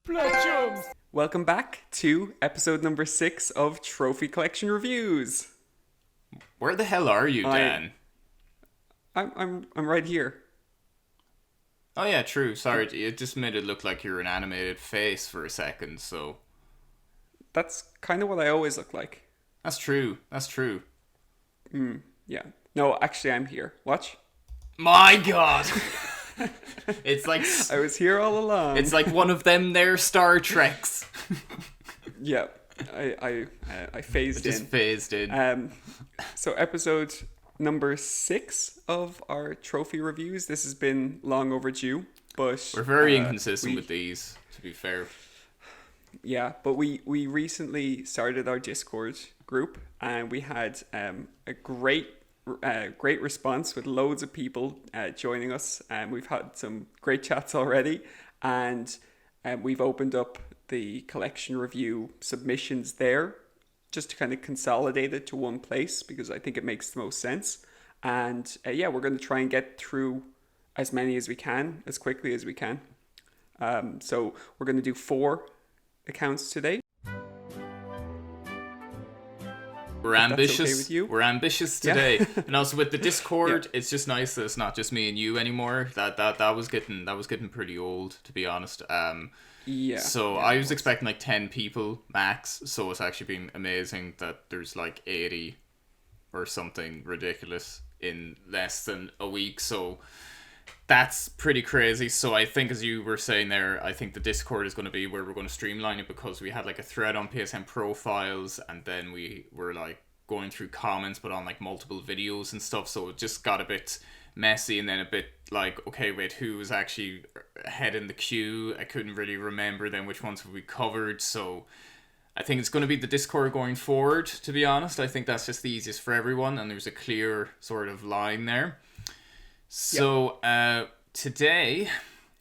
Platchums! Welcome back to episode number 6 of Trophy Collection Reviews. Where the hell are you, Dan? I'm right here. Oh yeah, true. Sorry, it just made it look like you were an animated face for a second, so... That's kind of what I always look like. That's true. That's true. Yeah. No, actually I'm here. Watch. My god! It's like... I was here all along. It's like one of them there Star Treks. Yeah. I phased Just in. phased in. So episode number 6 of our trophy reviews. This has been long overdue, but We're very inconsistent with these, to be fair. yeah, but we recently started our Discord group, and we had a great response with loads of people joining us, and we've had some great chats already, and we've opened up the collection review submissions there just to kind of consolidate it to one place because I think it makes the most sense. And yeah, we're going to try and get through as many as we can, as quickly as we can. So we're going to do 4 accounts today. We're ambitious. Okay with you? We're ambitious today, Yeah. and also with the Discord, Yeah. it's just nice that it's not just me and you anymore. That was getting pretty old, to be honest. Yeah. So yeah, I was expecting like 10 people max. So it's actually been amazing that there's like 80 or something ridiculous in less than a week. So that's pretty crazy. So I think, as you were saying there, I think the Discord is going to be where we're going to streamline it, because we had like a thread on PSN profiles, and then we were like going through comments but on like multiple videos and stuff, so it just got a bit messy, and then a bit like, okay, wait, who was actually ahead in the queue? I couldn't really remember then which ones have we covered. So I think it's going to be the Discord going forward, to be honest. I think that's just the easiest for everyone, and there's a clear sort of line there. So today,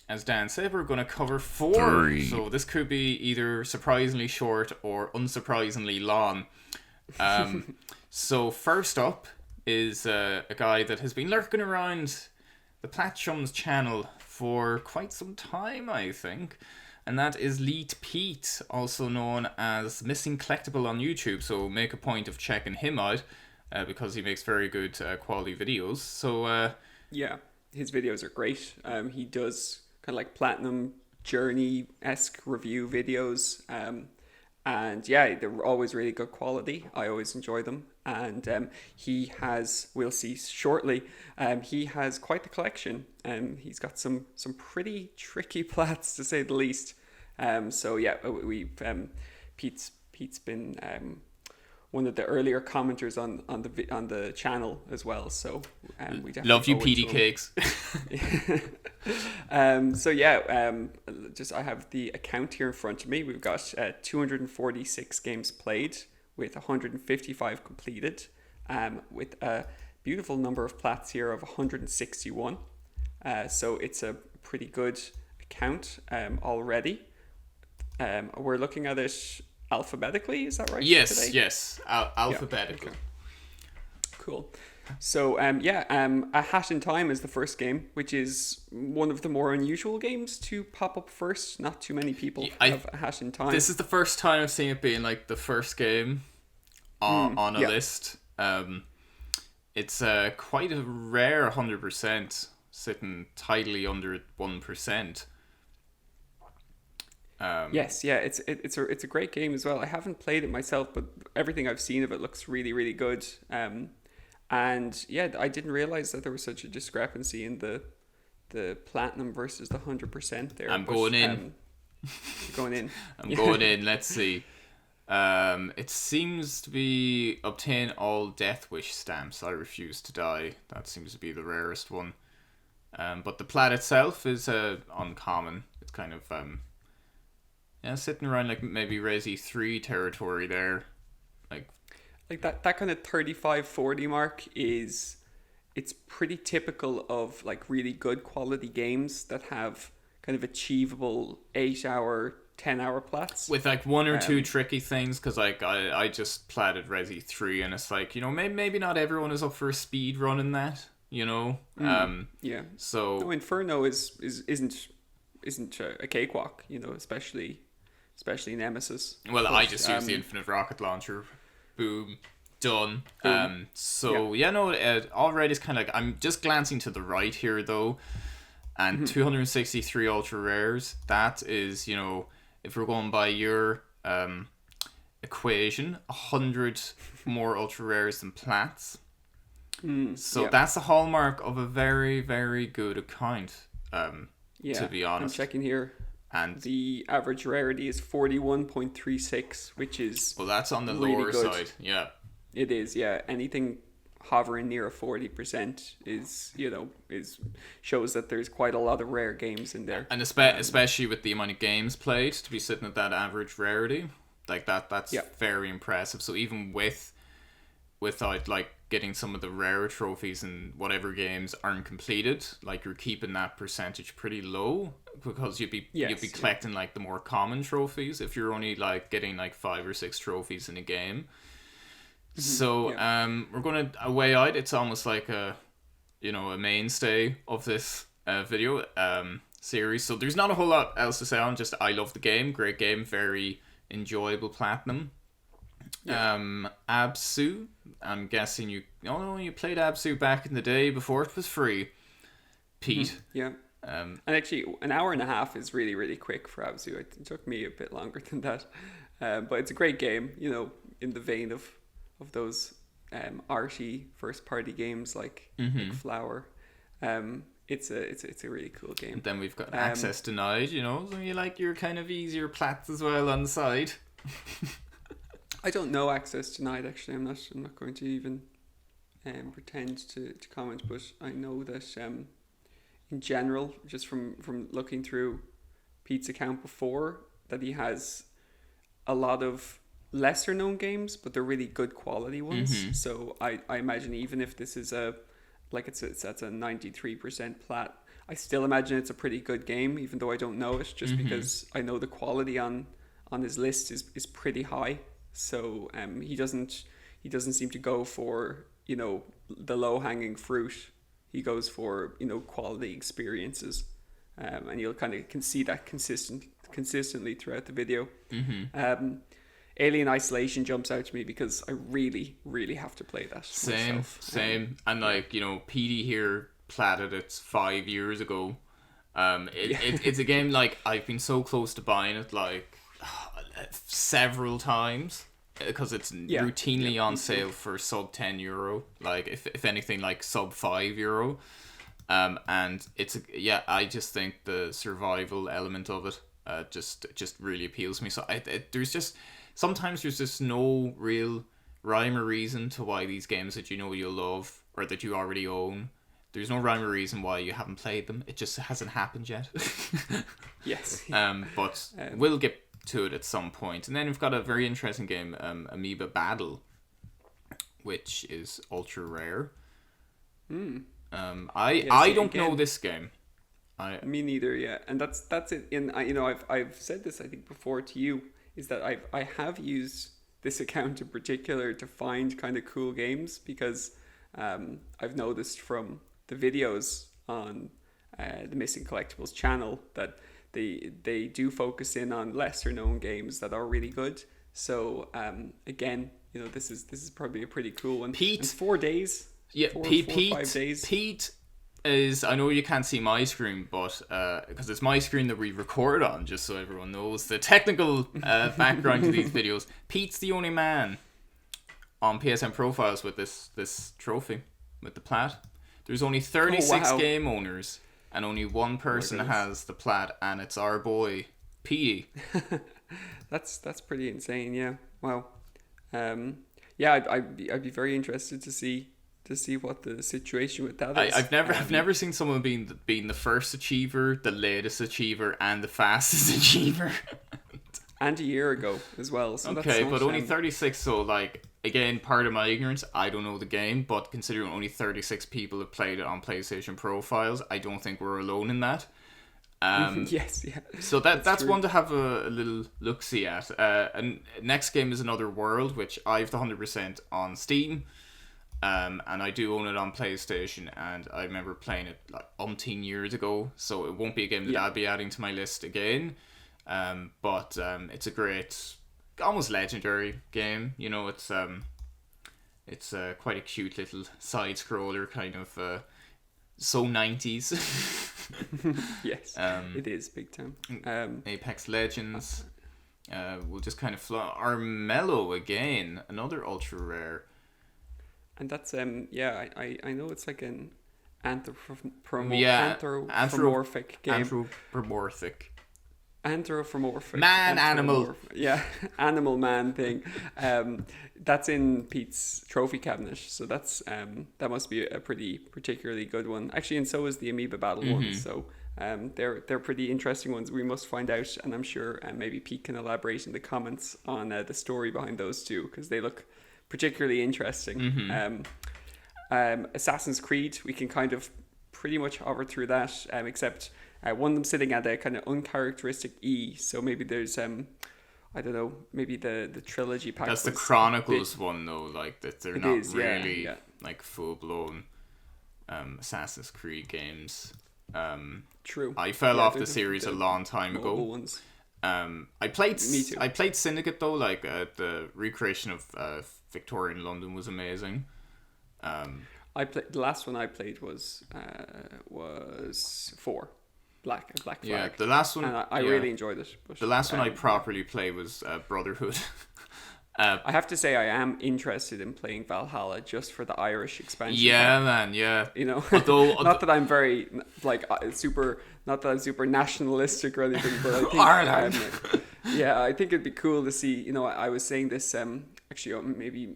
as Dan said, we're going to cover 4. 3. So this could be either surprisingly short or unsurprisingly long. So first up is a guy that has been lurking around the Platchums channel for quite some time, I think. And that is Leet Pete, also known as Missing Collectible on YouTube. So make a point of checking him out, because he makes very good quality videos. So... yeah, his videos are great. He does kind of like platinum journey-esque review videos. And yeah, they're always really good quality. I always enjoy them. And he has, we'll see shortly, he has quite the collection. He's got some pretty tricky plats, to say the least. So yeah, we've Pete's been one of the earlier commenters on the channel as well. So we definitely love you, owe it Petey to him. Cakes. So yeah, just I have the account here in front of me. We've got 246 games played with 155 completed, with a beautiful number of plats here of 161. So it's a pretty good account already. We're looking at it alphabetically, is that right? Yes, today? yes, alphabetical. Okay. Cool. So A Hat in Time is the first game, which is one of the more unusual games to pop up first. Not too many people have A Hat in Time. This is the first time I've seen it being like the first game on a list. It's quite a rare 100%, sitting tidily under 1%. Yes, yeah, it's a great game as well. I haven't played it myself, but everything I've seen of it looks really, really good. And yeah, I didn't realize that there was such a discrepancy in the platinum versus the 100% there. I'm going in. You're going in. I'm going in. Let's see. It seems to be obtain all Death Wish stamps. I refuse to die. That seems to be the rarest one. But the plat itself is uncommon. It's kind of sitting around like maybe Resi 3 territory there. Like that kind of 35-40 mark it's pretty typical of like really good quality games that have kind of achievable 8-hour, 10-hour plats. With like 1 or 2 tricky things, because like I just platted Resi 3, and it's like, maybe not everyone is up for a speed run in that, Yeah. So No, Inferno isn't isn't a cakewalk, you know, especially Nemesis. Well, But, I just use the infinite rocket launcher. Boom. Done. boom. So yeah, no, already it's kind of like, I'm just glancing to the right here though, and 263 ultra rares. That is, you know, if we're going by your equation, 100 more ultra rares than plats. So Yeah. that's the hallmark of a very, very good account. Yeah, To be honest. I'm checking here. And The average rarity is 41.36, which is well, that's on the really lower good. side. Yeah. It is, yeah. Anything hovering near a 40% is, you know, shows that there's quite a lot of rare games in there. And especially with the amount of games played, to be sitting at that average rarity, like that's Yeah. very impressive. So even without like getting some of the rarer trophies and whatever games aren't completed, like you're keeping that percentage pretty low, because you'd be collecting like the more common trophies if you're only like getting like 5 or 6 trophies in a game. So we're gonna a way out. It's almost like a mainstay of this video series. So there's not a whole lot else to say on. Just I love the game, great game, very enjoyable platinum. Absu, I'm guessing you played Absu back in the day before it was free, Pete. Yeah. And actually, an hour and a half is really, really quick for Abzu. It took me a bit longer than that. But it's a great game, you know, in the vein of those arty first party games like Flower. It's a really cool game. And then we've got access denied, you know, so you like your kind of easier plats as well on the side. I don't know access denied, actually. I'm not going to even pretend to comment, but I know that in general, just from looking through Pete's account before, that he has a lot of lesser known games, but they're really good quality ones. So I imagine even if this is that's a 93% plat, I still imagine it's a pretty good game, even though I don't know it, just because I know the quality on his list is pretty high. So he doesn't seem to go for, you know, the low hanging fruit. He goes for, you know, quality experiences, and you'll can see that consistently throughout the video. Alien Isolation jumps out to me because I really, really have to play that myself. Same. And like, you know, PD here platted it 5 years ago. It's a game like I've been so close to buying it like several times, because it's routinely on sale for sub €10, like if anything like sub €5. And I just think the survival element of it just really appeals to me. So sometimes there's just no real rhyme or reason to why these games that you know you'll love or that you already own, there's no rhyme or reason why you haven't played them. It just hasn't happened yet. Yes. But we'll get to it at some point. And then we've got a very interesting game, Amoeba Battle, which is ultra rare. I don't know this game. Me neither. Yeah, and that's it. I've said this I think before to you, is that I have used this account in particular to find kind of cool games, because I've noticed from the videos on the Missing Collectibles channel that they do focus in on lesser known games that are really good. So again, you know, this is probably a pretty cool one. Pete, and 4 days. Yeah, Pete, 5 days. Pete is, I know you can't see my screen, but because it's my screen that we record on, just so everyone knows the technical background to these videos. Pete's the only man on PSN profiles with this trophy, with the plat. There's only 36 game owners, and only one person has the plat, and it's our boy Petey. That's pretty insane. Yeah. Wow. Yeah, I'd be very interested to see what the situation with that is. I've never seen someone being the first achiever, the latest achiever, and the fastest achiever. And a year ago as well. So okay, but only 36. So like, again, part of my ignorance, I don't know the game, but considering only 36 people have played it on PlayStation profiles, I don't think we're alone in that. Yes, yeah. So that's one to have a little look-see at. And next game is Another World, which I've the 100% on Steam. And I do own it on PlayStation, and I remember playing it like umpteen years ago, so it won't be a game that I'll be adding to my list again. But it's a great, almost legendary game. You know, it's quite a cute little side scroller, kind of so 90s. Yes, it is big time. Apex Legends. We'll just kind of Armello again, another ultra rare. And that's I know it's like an Anthropomorphic game. Anthropomorphic man animal, yeah, animal man thing. That's in Pete's trophy cabinet, so that's that must be a pretty particularly good one actually, and so is the Amoeba Battle one. So they're pretty interesting ones. We must find out, and I'm sure maybe Pete can elaborate in the comments on the story behind those two, because they look particularly interesting. Assassin's Creed, we can kind of pretty much hover through that, except one of them sitting at a kind of uncharacteristic E. So maybe there's I don't know, maybe the trilogy pack. That's the Chronicles one though, like that they're not really like full blown Assassin's Creed games. True. I fell off the series a long time ago. Ones. I played. Me too. I played Syndicate though. Like the recreation of Victorian London was amazing. The last one I played was 4, Black Flag. Yeah, the last one. And I really enjoyed it. But, the last one I properly played was Brotherhood. I have to say I am interested in playing Valhalla just for the Irish expansion. Yeah, man. Yeah. You know, although not that I'm very super nationalistic or anything, but I think Ireland. I think it'd be cool to see. You know, I was saying this. Actually, maybe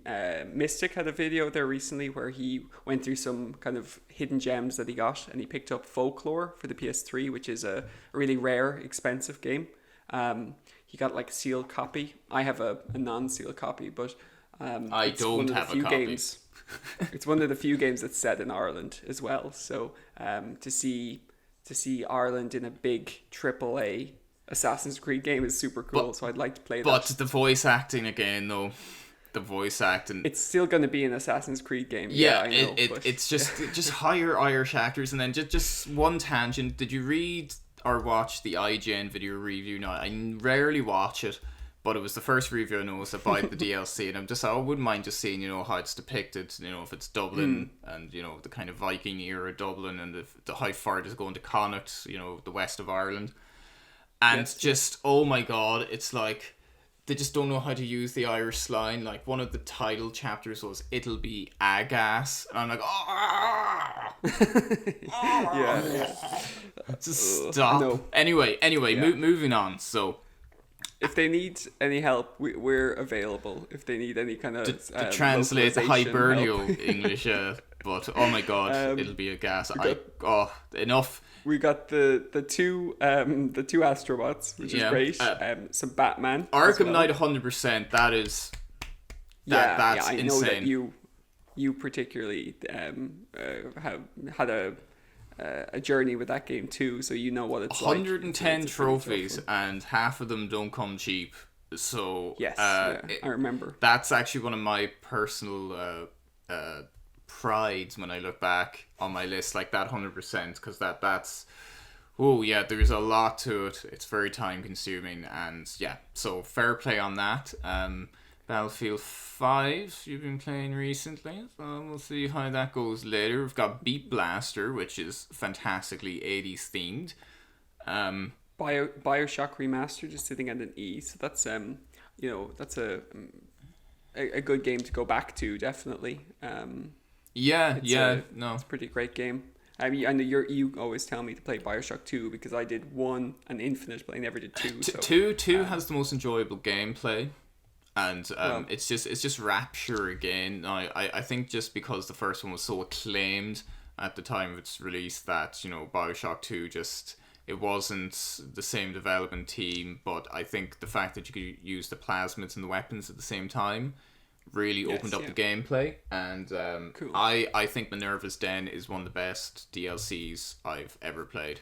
Mystic had a video there recently where he went through some kind of hidden gems that he got, and he picked up Folklore for the PS3, which is a really rare, expensive game. He got like a sealed copy. I have a non-sealed copy, but I don't have a copy. It's one of the few games that's set in Ireland as well. So to see Ireland in a big AAA Assassin's Creed game is super cool. So I'd like to play that. But the voice acting again, though. The voice acting. It's still going to be an Assassin's Creed game. Yeah, I know, it's just hire Irish actors. And then just one tangent. Did you read or watch the IGN video review? No, I rarely watch it, but it was the first review I noticed about the DLC, and I'm just, I wouldn't mind just seeing, how it's depicted, if it's Dublin and, the kind of Viking era Dublin, and the how far it is going to Connacht, the west of Ireland. And oh my god, it's like, they just don't know how to use the Irish slang. Like, one of the title chapters was, "It'll be agas," and I'm like, oh, yeah. Just stop. No. Anyway, moving on. So, if they need any help, we're available. If they need any kind of to translate the Hibernial English, but oh my god, it'll be agas. Enough. We got the two Astrobots, which is great. Some Batman. Arkham Knight 100%. That is. That's I insane. know that you particularly have had a journey with that game too, so you know what it's 110 trophies, and half of them don't come cheap. So yes, I remember. That's actually one of my personal prides when I look back on my list, like that 100%, because that's there's a lot to it. It's very time consuming, and so fair play on that. Battlefield 5 you've been playing recently, so we'll see how that goes later. We've got Beat Blaster, which is fantastically 80s themed. BioShock Remastered is sitting at an E, so that's that's a good game to go back to, definitely. It's a pretty great game. I mean, I know you always tell me to play BioShock 2 because I did 1 and Infinite, but I never did 2. So, 2 has the most enjoyable gameplay, and it's just rapture again. I think just because the first one was so acclaimed at the time of its release that BioShock 2 it wasn't the same development team, but I think the fact that you could use the plasmids and the weapons at the same time really opened up the gameplay, and cool. I think Minerva's Den is one of the best DLCs I've ever played.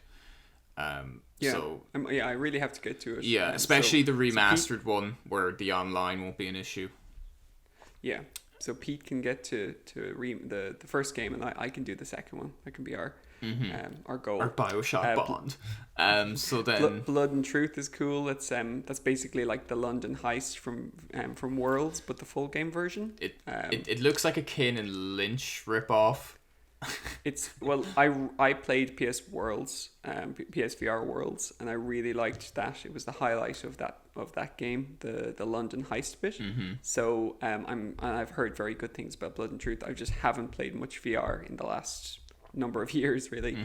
I really have to get to it. Yeah, especially the remastered one where the online won't be an issue. Yeah. So Pete can get to the first game, and I can do the second one. That can be our goal. Our Bioshock Bond. So then Blood and Truth is cool. That's basically like the London heist from Worlds, but the full game version. It looks like a Kane and Lynch ripoff. It's I played PSVR Worlds, and I really liked that. It was the highlight of that game, the London heist bit. So I've heard very good things about Blood and Truth. I just haven't played much VR in the last number of years, really.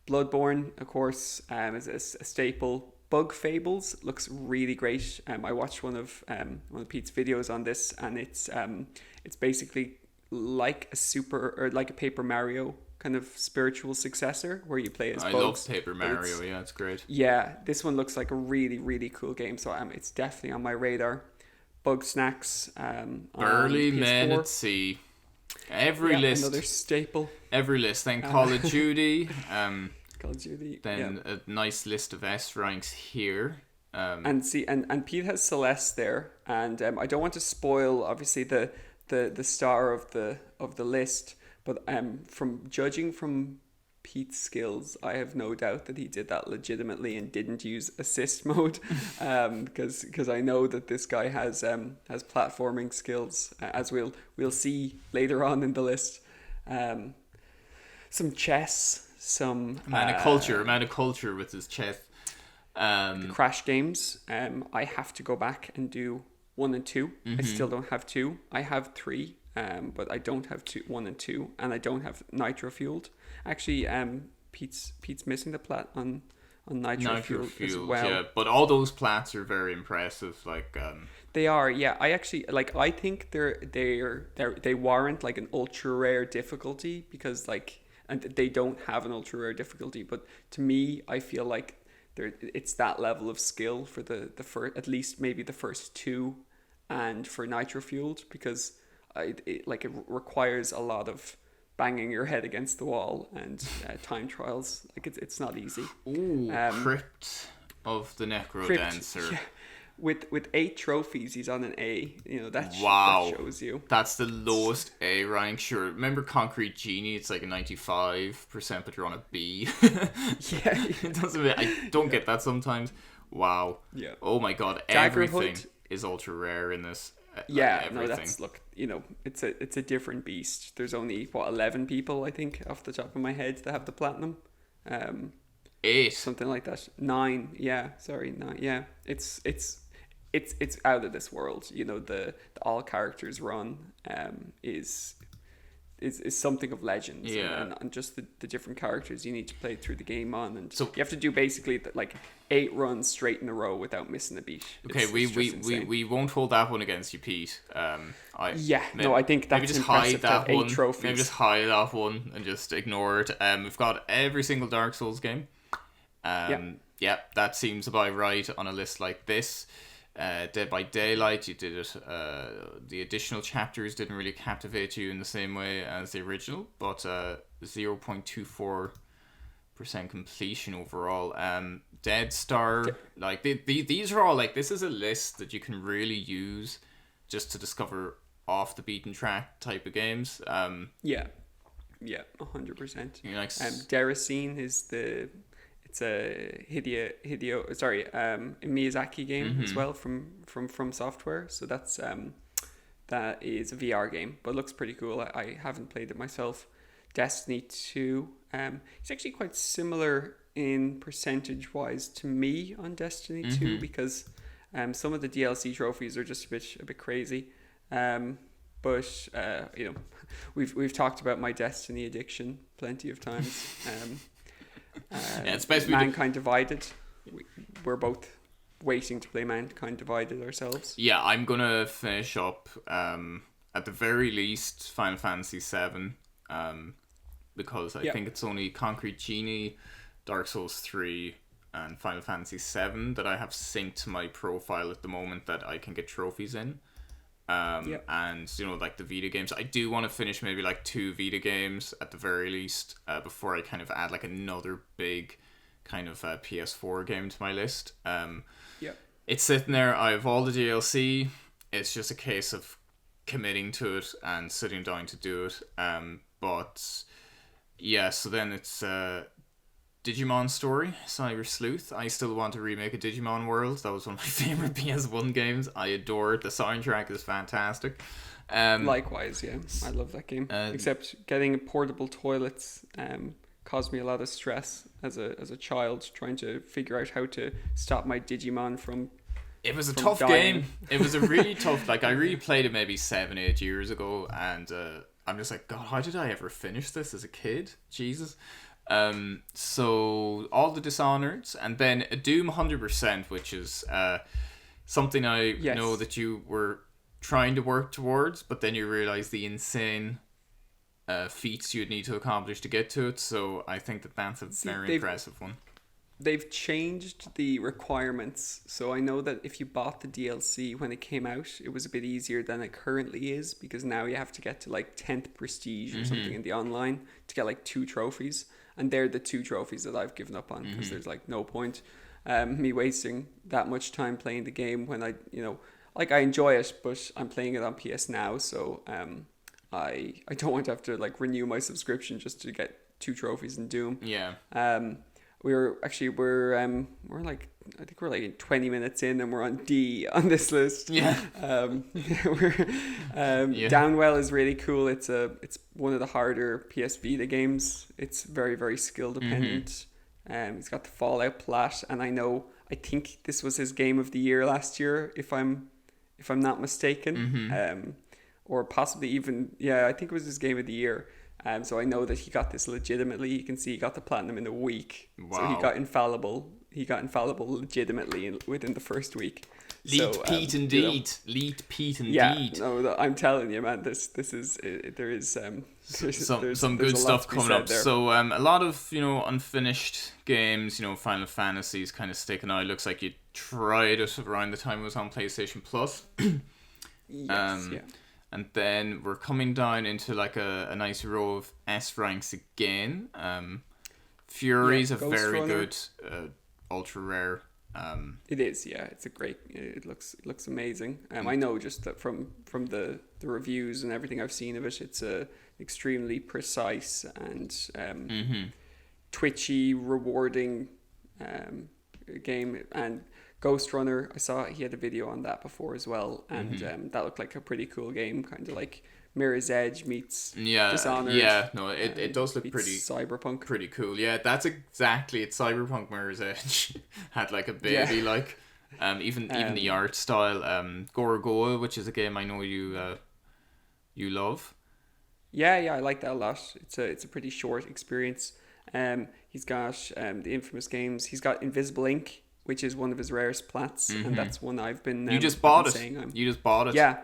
Bloodborne, of course, is a staple. Bug Fables looks really great. I watched one of Pete's videos on this, and it's basically like a Paper Mario kind of spiritual successor where you play as bugs. I love Paper Mario. Yeah, it's great. Yeah, this one looks like a really, really cool game, so it's definitely on my radar. Bug Snacks. Early Men at Sea. Every list. Another staple. Every list. Then Call of Duty. Call of Duty. Then a nice list of S ranks here. And Pete has Celeste there, and I don't want to spoil obviously the star of the list, but from judging from Pete's skills, I have no doubt that he did that legitimately and didn't use assist mode, because I know that this guy has platforming skills, as we'll see later on in the list. Some chess, some man of culture with his chess. The Crash games. I have to go back and do 1 and 2. I still don't have 2. I have 3, but I don't have 1 and 2, and I don't have Nitro Fueled. Actually, Pete's missing the plat on Nitro Fueled as well. Yeah, but all those plats are very impressive. Like they are, yeah. I actually I think they warrant like an ultra rare difficulty, because and they don't have an ultra rare difficulty. But to me, I feel like it's that level of skill for the first, at least maybe the first 2. And for Nitro Fueled, because it requires a lot of banging your head against the wall and time trials. Like it's not easy. Ooh, Crypt of the Necrodancer. Yeah. With 8 trophies, he's on an A. That shows you. That's the lowest A rank. Sure. Remember Concrete Genie? It's like a 95%, but you're on a B. Yeah. I don't get that sometimes. Wow. Yeah. Oh my god. Everything is ultra rare in this. Yeah. Everything. No, that's it's a different beast. There's only 11 people, I think, off the top of my head, that have the platinum. 8. Something like that. 9. Yeah. Sorry. 9. Yeah. It's out of this world. The all characters run is something of legend. Yeah. And just the different characters you need to play through the game on, and so you have to do basically 8 runs straight in a row without missing a beat. Okay, we won't hold that one against you, Pete. I think that's just impressive hide that to have 8 one. trophies. Maybe just hide that one and just ignore it. We've got every single Dark Souls game. Yeah, that seems about right on a list like this. Dead by Daylight, you did it. The additional chapters didn't really captivate you in the same way as the original, but 0.24% completion overall. Dead Star, these are all this is a list that you can really use just to discover off the beaten track type of games. Yeah, 100%. Deracine is it's a Miyazaki game as well from Software. So that is a VR game, but it looks pretty cool. I haven't played it myself. Destiny 2, it's actually quite similar in percentage wise to me on Destiny 2, because some of the DLC trophies are just a bit crazy. But we've talked about my Destiny addiction plenty of times. It's basically Mankind Divided. We're both waiting to play Mankind Divided ourselves. Yeah, I'm gonna finish up at the very least Final Fantasy 7, because I think it's only Concrete Genie, Dark Souls 3, and Final Fantasy 7 that I have synced to my profile at the moment that I can get trophies in. And the Vita games, I do want to finish maybe 2 Vita games at the very least, before I kind of add another big kind of PS4 game to my list. It's sitting there. I have all the DLC. It's just a case of committing to it and sitting down to do it. But yeah, so then it's Digimon Story, Cyber Sleuth. I still want to remake a Digimon World. That was one of my favorite PS1 games. I adore it. The soundtrack is fantastic. Likewise, yeah, I love that game. Except getting portable toilets caused me a lot of stress as a child, trying to figure out how to stop my Digimon from. It was a tough dying. game. It was a really tough. Like I really played it maybe 7-8 years ago, and I'm just like, God, how did I ever finish this as a kid? Jesus. So all the Dishonored, and then a Doom 100%, which is something I know that you were trying to work towards, but then you realize the insane feats you'd need to accomplish to get to it. So I think that's a very impressive one. They've changed the requirements, so I know that if you bought the DLC when it came out, it was a bit easier than it currently is, because now you have to get to like 10th prestige or something in the online to get like 2 trophies, and they're the 2 trophies that I've given up on, because there's like no point me wasting that much time playing the game when I enjoy it, but I'm playing it on PS Now, so I don't want to have to like renew my subscription just to get 2 trophies in Doom. Yeah. We're like, I think we're like 20 minutes in and we're on D on this list. Yeah. Downwell is really cool. It's one of the harder PS Vita games. It's very, very skill dependent. He's got the Fallout plat, and I think this was his game of the year last year, if I'm not mistaken. Or possibly even, I think it was his game of the year. So I know that he got this legitimately. You can see he got the platinum in a week. Wow. So he got infallible. Legitimately within the first week. Leet Pete indeed. Leet Pete indeed. Yeah, no, I'm telling you, man. This is there is some good stuff coming up. There. So a lot of unfinished games. Final Fantasy's kind of sticking out. Looks like you tried it around the time it was on PlayStation Plus. Yes. Yeah. And then we're coming down into like a nice row of S ranks again. Fury's a very good ultra rare. It is, yeah. It's a great. It looks amazing. I know just that from the reviews and everything I've seen of it, it's a extremely precise and twitchy, rewarding game. And Ghost Runner, I saw he had a video on that before as well, and that looked like a pretty cool game, kind of like Mirror's Edge meets Dishonored. Yeah, no, it does look pretty cyberpunk, pretty cool. Yeah, that's exactly it. Cyberpunk Mirror's Edge had like a baby, like even the art style. Gorogoa, which is a game I know you love. Yeah, I like that a lot. It's a pretty short experience. He's got the infamous games. He's got Invisible Ink, which is one of his rarest plats, and that's one I've been. You just bought it. You just bought it. Yeah.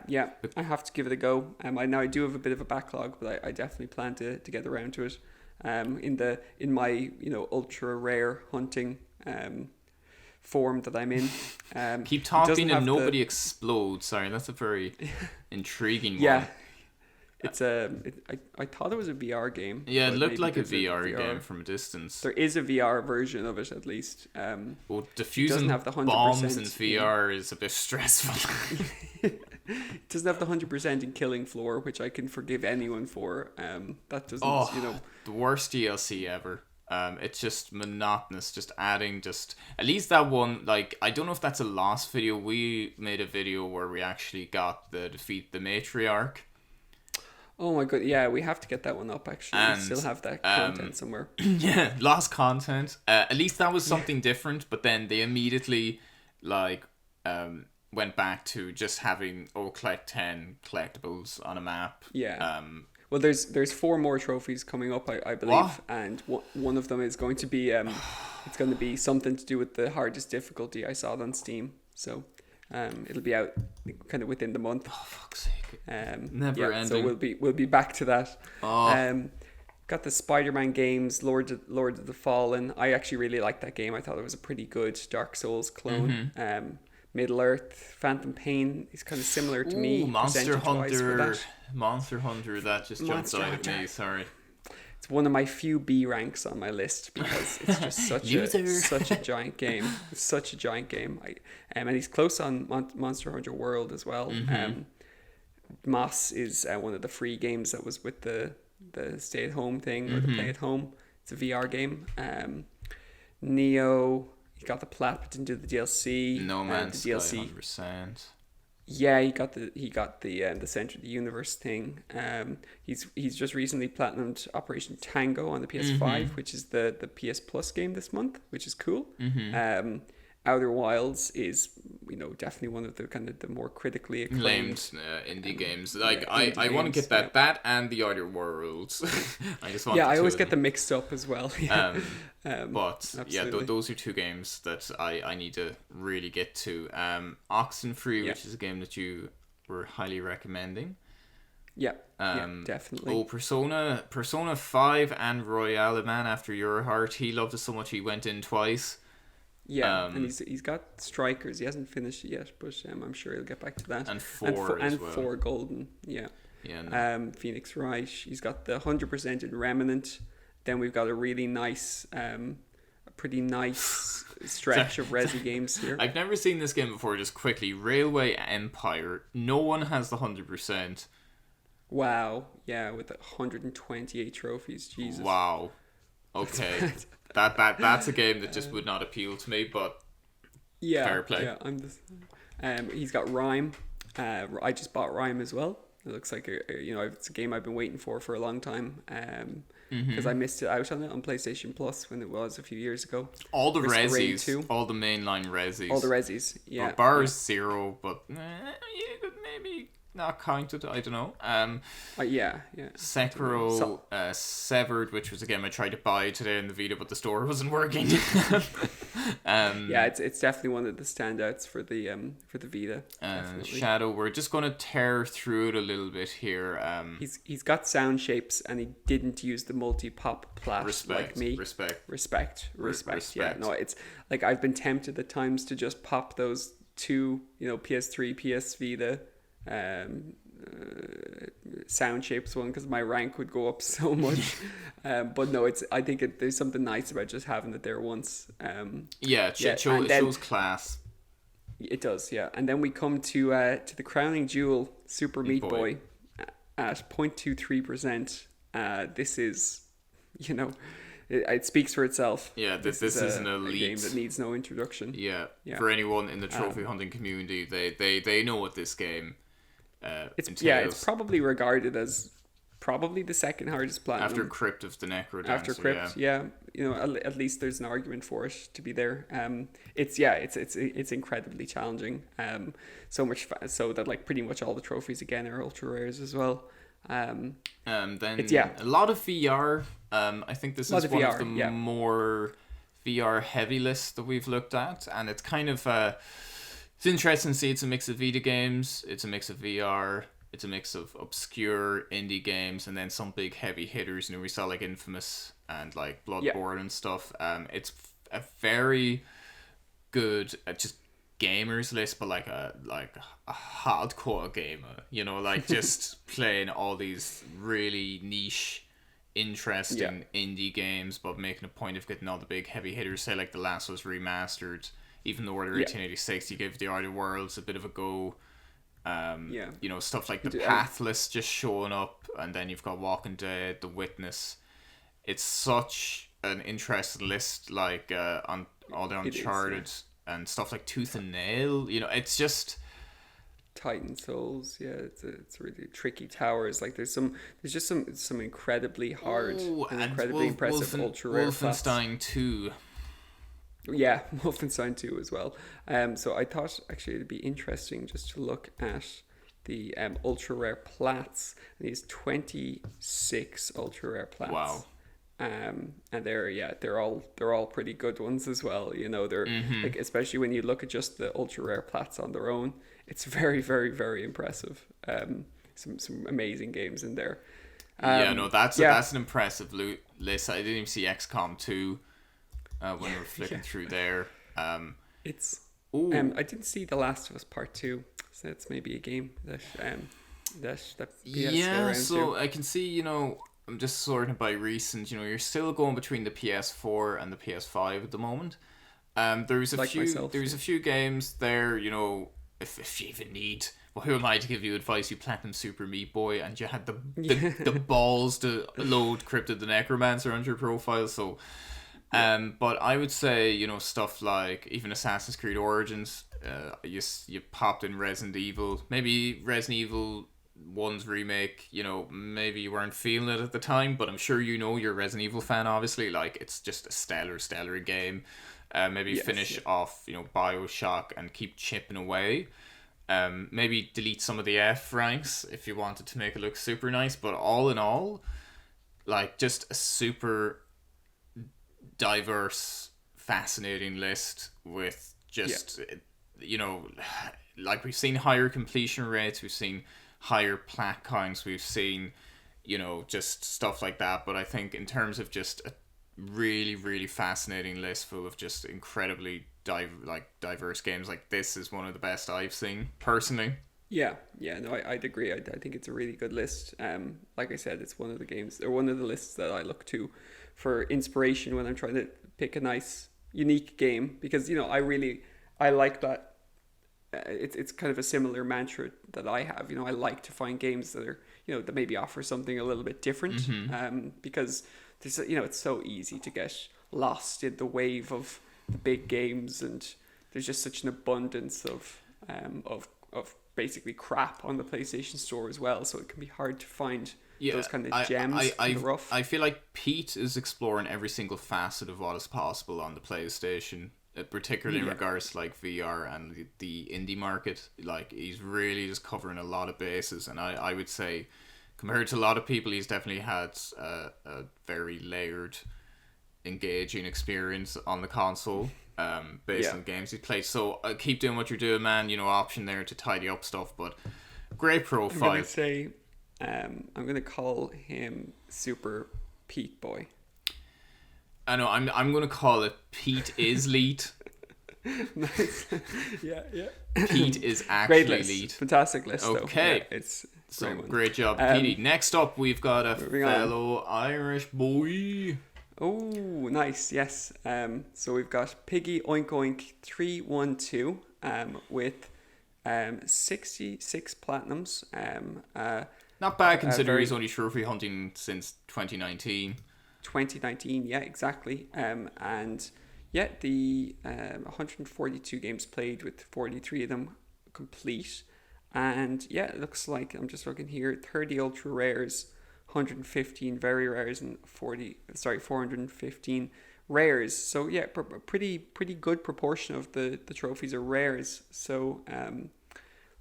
I have to give it a go. I do have a bit of a backlog, but I definitely plan to get around to it. In my ultra rare hunting form that I'm in. Keep talking and nobody explodes. Sorry, that's a very intriguing one. Yeah. It's I thought it was a VR game. Yeah, it looked like a VR game from a distance. There is a VR version of it, at least. Well, diffusing have the 100%, bombs in VR is a bit stressful. It doesn't have the 100% in Killing Floor, which I can forgive anyone for. That doesn't, the worst DLC ever. It's just monotonous, just adding at least that one, like, I don't know if that's a lost video. We made a video where we actually got the defeat the matriarch. Oh my god, yeah, we have to get that one up, actually. And, we still have that content somewhere. Yeah, lost content. At least that was something different, but then they immediately, went back to just having, collect 10 collectibles on a map. Yeah. Well, there's 4 more trophies coming up, I believe. What? And one of them is going to be, it's going to be something to do with the hardest difficulty. I saw it on Steam, so... it'll be out kind of within the month. Oh, fuck's sake. Never ending. So we'll be back to that. Got the Spider-Man games, Lord of the Fallen. I actually really liked that game. I thought it was a pretty good Dark Souls clone. Middle Earth, Phantom Pain is kind of similar to me. Monster Hunter, that just jumps out at me, sorry. It's one of my few B ranks on my list because it's just such a giant game. It's such a giant game. And he's close on Monster Hunter World as well. Moss is one of the free games that was with the stay at home thing or the play at home. It's a VR game. Neo, he got the plat but didn't do the DLC. No Man's the Sky, DLC. 100%. Yeah, he got the center of the universe thing. He's just recently platinumed Operation Tango on the PS5, which is the PS Plus game this month, which is cool. Outer Wilds is definitely one of the kind of the more critically acclaimed indie games. Like I want to games, get that and the Outer Worlds. I just want. Yeah, I always get them mixed up as well. But yeah, those are two games that I need to really get to. Oxenfree, which is a game that you were highly recommending. Yeah, definitely. Oh, Persona 5 and Royale Man After Your Heart. He loved it so much he went in twice. Yeah, and he's got Strikers. He hasn't finished it yet, but I'm sure he'll get back to that. And 4 as well. 4 Golden, yeah. Yeah. No. Phoenix Wright. He's got the 100% in Remnant. Then we've got a really nice, pretty nice stretch of Resi games here. I've never seen this game before. Just quickly, Railway Empire. No one has the 100%. Wow. Yeah, with 128 trophies. Jesus. Wow. Okay. That's a game that just would not appeal to me, but fair play. Yeah, he's got Rhyme. I just bought Rhyme as well. It looks like it's a game I've been waiting for a long time. Because I missed it out on it on PlayStation Plus when it was a few years ago. All the Resis, all the mainline Resis. All the Resis, yeah. Well, Bars 0, but maybe not counted. I don't know. Yeah. Sekiro Severed, which was a game I tried to buy today in the Vita, but the store wasn't working. Yeah, it's definitely one of the standouts for the Vita. Shadow, we're just going to tear through it a little bit here. He's got sound shapes and he didn't use the multi-pop plat like me. Respect. Yeah, no, it's like I've been tempted at times to just pop those two, PS3, PS Vita sound shapes one because my rank would go up so much. But no, I think there's something nice about just having it there once. It shows class. It does, yeah. And then we come to the crowning jewel, Super Meat Boy, at 0.23%. This is, it speaks for itself. Yeah, this is an elite game that needs no introduction. Yeah. For anyone in the trophy hunting community, they know what this game entails. It's probably regarded as probably the second hardest platinum after Crypt of the Necrodancer. After Crypt, yeah. At least there's an argument for it to be there. It's incredibly challenging. So much so that like pretty much all the trophies again are ultra rares as well. Then a lot of VR. I think this is one of the more VR heavy lists that we've looked at, and it's kind of it's interesting to see. It's a mix of Vita games, it's a mix of VR, it's a mix of obscure indie games, and then some big heavy hitters. We saw like Infamous and like Bloodborne and stuff. It's a very good just gamers list, but like a hardcore gamer, like just playing all these really niche, interesting indie games, but making a point of getting all the big heavy hitters. Say like The Last of Us Remastered, even though Order 1886, you give the Outer Worlds a bit of a go. Stuff like The Pathless just showing up, and then you've got Walking Dead, The Witness. It's such an interesting list, like on all the Uncharted and stuff like Tooth and Nail. It's just Titan Souls. Yeah, it's really Tricky Towers. Like there's just some incredibly hard and incredibly impressive ultra rare Wolfenstein 2. Yeah, Wolfenstein 2 as well. So I thought actually it'd be interesting just to look at the ultra rare plats. And these 26 ultra rare plats. Wow. And they're all pretty good ones as well. They're like, especially when you look at just the ultra rare plats on their own, it's very, very, very impressive. Some amazing games in there. That's an impressive list. I didn't even see XCOM 2 when we were flicking through there. I didn't see The Last of Us Part 2, so that's maybe a game that so I can see, I'm just sorting by recent, you're still going between the PS4 and the PS5 at the moment. There's a few games there, if you even need. Well, who am I to give you advice? You Platinum Super Meat Boy, and you had the Yeah. the balls to load Cryptid the Necromancer on your profile. So, but I would say, stuff like even Assassin's Creed Origins. You popped in Resident Evil, maybe Resident Evil 1's remake. Maybe you weren't feeling it at the time, but I'm sure you're a Resident Evil fan. Obviously, like it's just a stellar game. Maybe Yes, finish yeah. off, Bioshock and keep chipping away. Maybe delete some of the F ranks if you wanted to make it look super nice. But all in all, like just a super diverse, fascinating list with just, like we've seen higher completion rates, we've seen higher plat counts, we've seen, just stuff like that. But I think in terms of just a really, really fascinating list full of just incredibly diverse games, like this is one of the best I've seen personally. Yeah, no, I'd agree. I think it's a really good list. Like I said, it's one of the games or one of the lists that I look to for inspiration when I'm trying to pick a nice, unique game because I like that. It's kind of a similar mantra that I have. I like to find games that are that maybe offer something a little bit different. Because there's it's so easy to get lost in the wave of the big games, and there's just such an abundance of basically crap on the PlayStation Store as well. So it can be hard to find those kind of gems in the rough. I feel like Pete is exploring every single facet of what is possible on the PlayStation, particularly in regards to like VR and the indie market. Like he's really just covering a lot of bases, and I would say compared to a lot of people, he's definitely had a very layered, engaging experience on the console. Based on the games he's played. So keep doing what you're doing, man. Option there to tidy up stuff, but great profile. I'm gonna say, I'm gonna call him Super Pete Boy. I know. I'm gonna call it Pete is Leet. Nice. Yeah. Pete is Great actually list. Leet. Fantastic list. Okay. Though. Yeah, it's So great one. great job, Petey. Next up, we've got a moving on. fellow Irish boy. Oh, nice. Yes. So we've got Piggy Oink Oink 312 with 66 platinums. Not bad considering very- he's only trophy hunting since 2019. 2019, yeah, exactly. And yeah, the 142 games played with 43 of them complete. And yeah, it looks like, I'm just looking here, 30 ultra rares, 115 very rares, and 415 rares. So yeah, pretty good proportion of the trophies are rares. So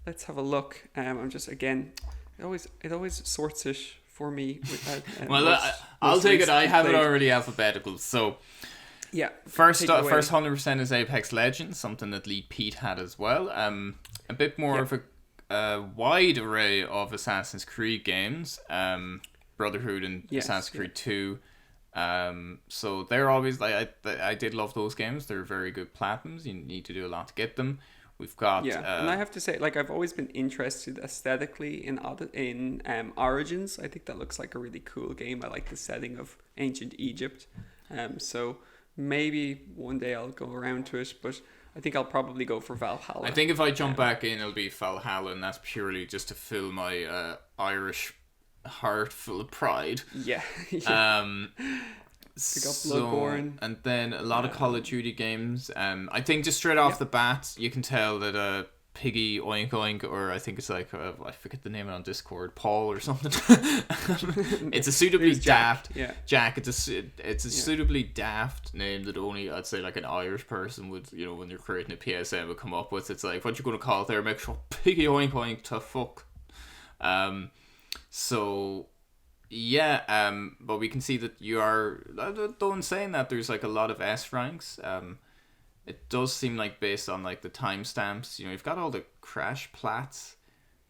let's have a look. I'm just, again, it always sorts it for me. Well, I'll take it. I have it already alphabetical. So yeah, first 100% is Apex Legends, something that Lee Pete had as well. A bit more of a wide array of Assassin's Creed games. Brotherhood and Assassin's Creed 2. So they're always like I did love those games. They're very good platinums. You need to do a lot to get them. We've got and I have to say, like, I've always been interested aesthetically in Origins. I think that looks like a really cool game. I like the setting of ancient Egypt. So maybe one day I'll go around to it, but I think I'll probably go for Valhalla. I think if I jump back in, it'll be Valhalla, and that's purely just to fill my Irish heart full of pride. Yeah. Pick up Bloodborne. And then a lot of Call of Duty games. I think just straight off the bat, you can tell that Piggy Oink Oink, or I think it's like I forget the name on Discord, Paul or something. It's a suitably daft Jack. It's a suitably daft name that only I'd say like an Irish person would, when you're creating a PSN, would come up with. It's like, what you gonna call it there? Make sure Piggy Oink Oink to fuck. So yeah, but we can see that you are, though in saying that, there's like a lot of S ranks. It does seem like based on like the timestamps, you've got all the Crash Plats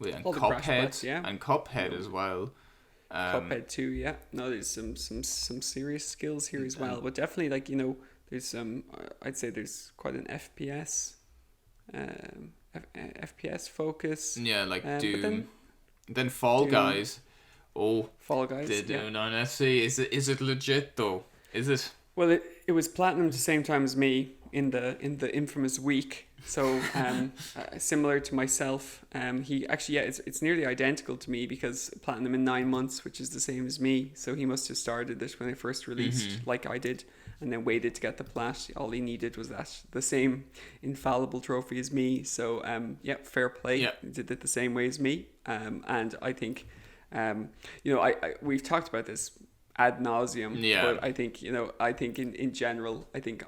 and Cuphead as well. Cuphead too, yeah. No, there's some serious skills here as well. But definitely, like, there's some. I'd say there's quite an FPS, FPS focus. Yeah, like Doom. Then Fall Guys. Oh, Fall Guys. Let's see. Is it legit though? Is it? Well, it was platinum at the same time as me in the infamous week. So similar to myself, he actually, yeah, it's nearly identical to me because platinum in 9 months, which is the same as me. So he must have started it when it first released, like I did, and then waited to get the plat. All he needed was the same infallible trophy as me. So yeah, fair play. Yeah. He did it the same way as me. And I think, I we've talked about this ad nauseum, Yeah. but I think in general, I think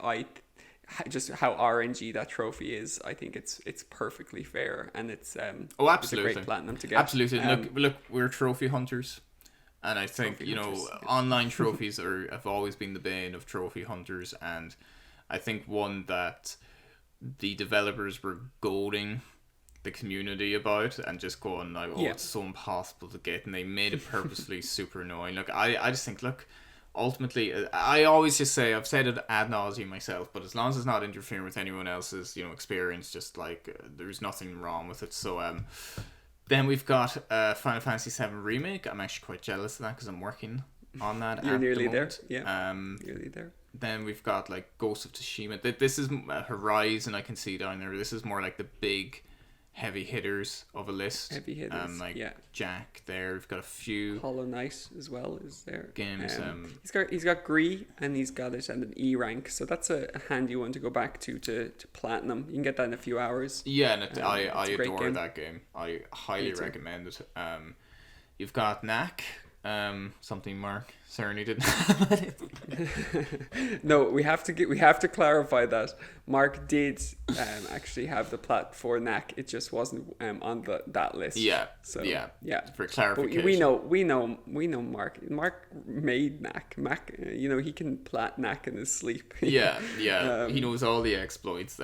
just how RNG that trophy is, I think it's perfectly fair, and it's Oh, it's a absolutely. great platinum to get. Absolutely. Look, we're trophy hunters. And I think, Trophy hunters. online trophies have always been the bane of trophy hunters. And I think one that the developers were goading the community about and just going like, oh, Yeah. it's so impossible to get. And they made it purposely super annoying. Look, I just think, look, ultimately, I always just say, I've said it ad nauseum myself, but as long as it's not interfering with anyone else's, experience, just like, there's nothing wrong with it. So, then we've got Final Fantasy VII Remake. I'm actually quite jealous of that because I'm working on that. You're at nearly the there. moment. Yeah. Nearly there. Then we've got like Ghost of Tsushima. This is Horizon. I can see down there. This is more like the big, heavy hitters of a list. Heavy hitters, Like yeah. Jack. There, we've got a few Hollow Knight as well is there. games. He's got Gree, and he's got it at an E rank, so that's a handy one to go back to platinum. You can get that in a few hours. Yeah, and I it's a great adore game. that game. I highly Me too. recommend it. You've got Knack. Something Mark certainly didn't. No, we have to clarify that Mark did actually have the plat for Knack. It just wasn't on that list. Yeah. So yeah. yeah. For But clarification. we know Mark. Mark made Knack. He can plat Knack in his sleep. Yeah. He knows all the exploits.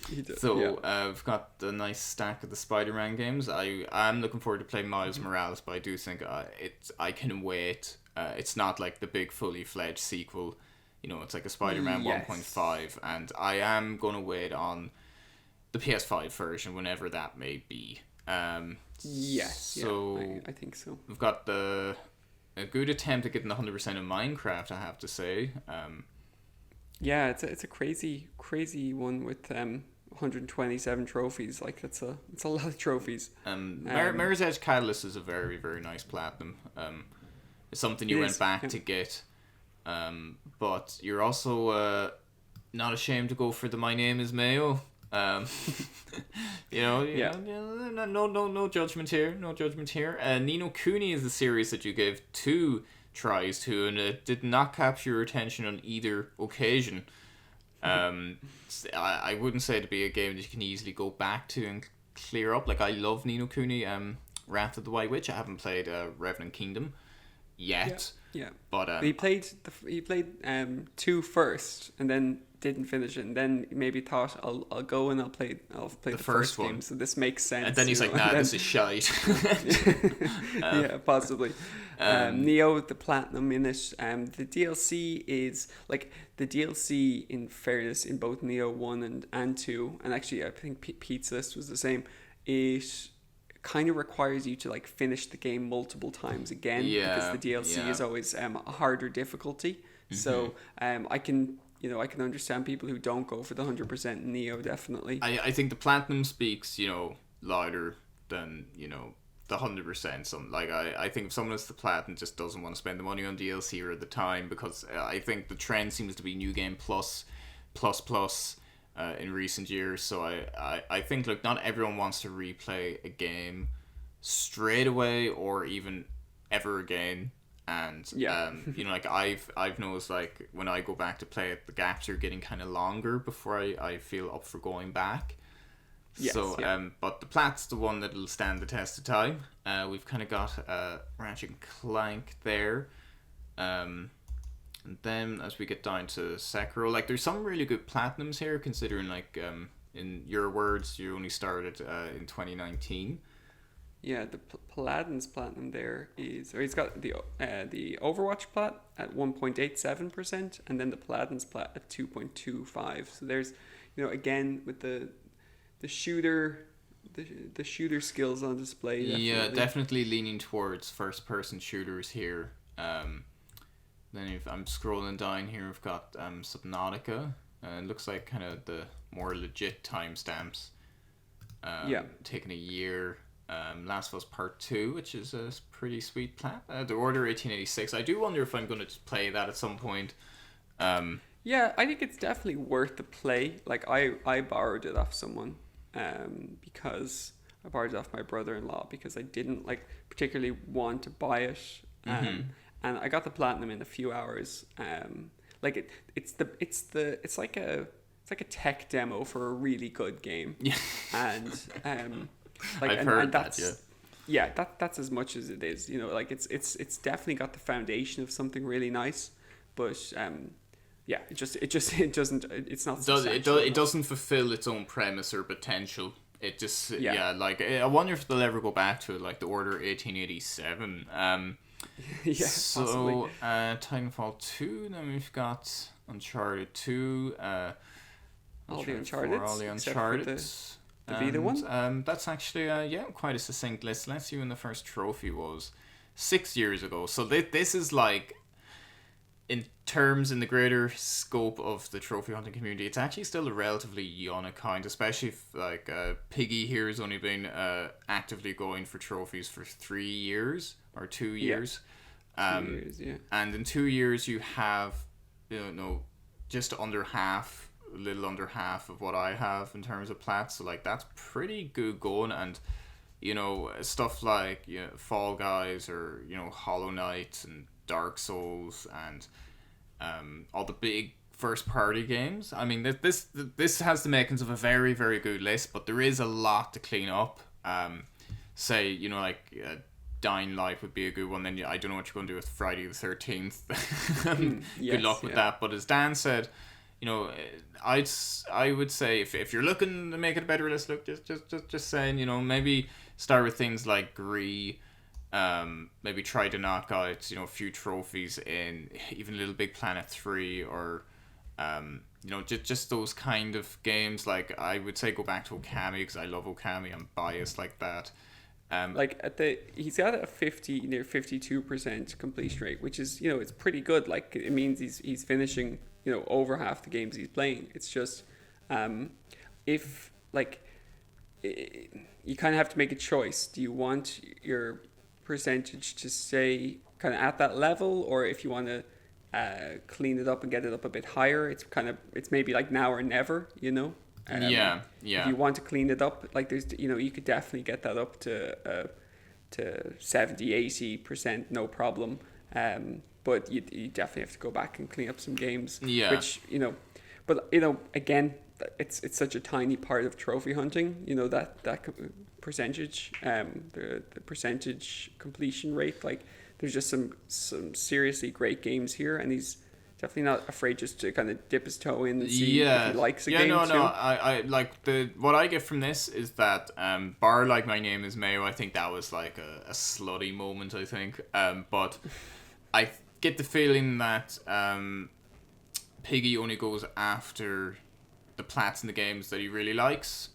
He does, So we've got the nice stack of the Spider-Man games. I'm looking forward to playing Miles Morales, but I do think I can wait. It's not like the big fully fledged sequel. It's like a Spider-Man Yes. 1.5, and I am gonna wait on the PS5 version whenever that may be. Yes. So I think so. we've got a good attempt at getting 100% of Minecraft, I have to say. Yeah, it's a crazy one with 127 trophies. Like it's a lot of trophies. Mirror's Edge Catalyst is a very, very nice platinum. It's something you It went is, back yeah. to get. But you're also not ashamed to go for the My Name is Mayo. Yeah. No judgment here. No judgment here. Ni no Kuni is the series that you gave 2 tries to, and it did not capture your attention on either occasion. I wouldn't say to be a game that you can easily go back to and clear up. Like, I love Ni no Kuni, Wrath of the White Witch. I haven't played Revenant Kingdom yet. Yeah. But He played 2 first, and then didn't finish it, and then maybe thought I'll go and I'll play the first one. game. So this makes sense. and then he's like, nah, this is shite. Yeah, possibly. Neo, the platinum in it. The DLC is like the DLC. In fairness, in both Neo 1 and 2, and actually I think Pete's list was the same. It kind of requires you to like finish the game multiple times again, because the DLC is always a harder difficulty. So I can understand people who don't go for the 100% Neo, definitely. I think the platinum speaks, louder than, the 100%. Some like I think if someone is the platinum just doesn't want to spend the money on DLC or the time, because I think the trend seems to be new game plus in recent years. So I think, look, not everyone wants to replay a game straight away or even ever again. And like I've noticed, like when I go back to play it, the gaps are getting kind of longer before I feel up for going back. Yes, So yeah. but the Plat's the one that'll stand the test of time. We've kind of got Ratchet and Clank there. And then as we get down to Sekiro, like there's some really good platinums here, considering like in your words you only started in 2019. Yeah, the Paladin's platinum there is, or he's got the Overwatch plat at 1.87%, and then the Paladin's plat at 2.25. So there's, again with the shooter, the shooter skills on display. Definitely. Yeah, definitely leaning towards first person shooters here. Then if I'm scrolling down here, we've got Subnautica. It looks like kind of the more legit timestamps. Yeah. Taking a year. Last of Us Part 2, which is a pretty sweet plat. The Order 1886. I do wonder if I'm going to just play that at some point. Yeah, I think it's definitely worth the play. Like I borrowed it off someone, because I borrowed it off my brother-in-law because I didn't like particularly want to buy it, and I got the platinum in a few hours. Like it's like a tech demo for a really good game. Yeah. And like I've and, heard and that, that's yeah, that's as much as it is. You know, like it's definitely got the foundation of something really nice, but yeah, it doesn't, it's not substantial it enough. doesn't fulfill its own premise or potential. It just Yeah. like I wonder if they'll ever go back to it, like the Order 1887. Yeah, So possibly. Titanfall 2. Then we've got Uncharted 2. All the Uncharted 4, all the except for Uncharted. the Vita one. That's actually quite a succinct list. Let's see when the first trophy was. 6 years ago. So this is like, in terms in the greater scope of the trophy hunting community, it's actually still a relatively young account, especially if like Piggy here has only been actively going for trophies for 3 years or 2 years. 2 years, yeah. And in 2 years you have, just under half, a little under half of what I have in terms of plats. So like that's pretty good going. And stuff like Fall Guys or Hollow Knight and Dark Souls and all the big first party games. I mean, this has the makings of a very, very good list, but there is a lot to clean up. Say Dying Light would be a good one. Then I don't know what you're going to do with Friday the 13th. Good luck with that. But as Dan said, I would say if you're looking to make it a better list, look, just saying, maybe start with things like Gree. Maybe try to knock out a few trophies in even Little Big Planet 3 or just those kind of games. Like I would say go back to Okami because I love Okami. I'm biased like that. Like he's got a 50 near 52% completion rate, which is it's pretty good. Like it means he's finishing over half the games he's playing. It's just if like you kind of have to make a choice. Do you want your percentage to stay kind of at that level, or if you want to clean it up and get it up a bit higher, it's maybe like now or never. Yeah. If you want to clean it up, like there's you could definitely get that up to 70-80%, no problem. But you definitely have to go back and clean up some games. Yeah. Which but again, it's such a tiny part of trophy hunting. That percentage, the percentage completion rate. Like there's just some seriously great games here, and he's definitely not afraid just to kind of dip his toe in and see if he likes a game too. I like what I get from this is that bar like My Name Is Mayo, I think that was like a slutty moment, I think. But I get the feeling that Piggy only goes after the plats in the games that he really likes.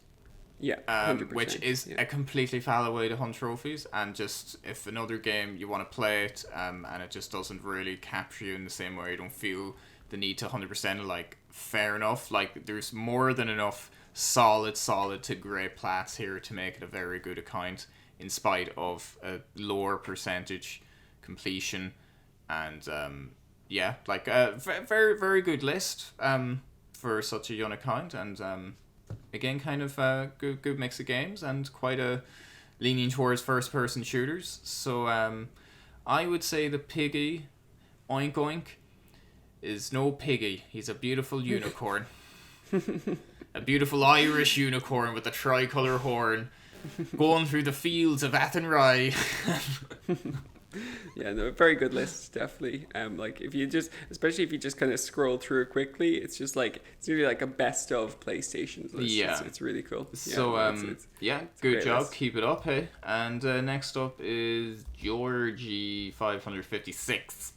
Yeah, 100%, which is a completely valid way to hunt trophies. And just if another game you want to play it and it just doesn't really capture you in the same way, you don't feel the need to 100%, like, fair enough. Like there's more than enough solid to great plats here to make it a very good account in spite of a lower percentage completion. And like a very, very good list for such a young account. And again, kind of a good mix of games and quite a leaning towards first person shooters. So I would say the Piggy Oink Oink is no piggy. He's a beautiful unicorn. A beautiful Irish unicorn with a tricolour horn going through the fields of Athenry. Yeah, no, very good list, definitely. Like especially if you just kind of scroll through it quickly, it's just like it's really like a best of PlayStation list. Yeah, it's really cool. So it's good job, list. Keep it up, hey. And next up is Georgie 556.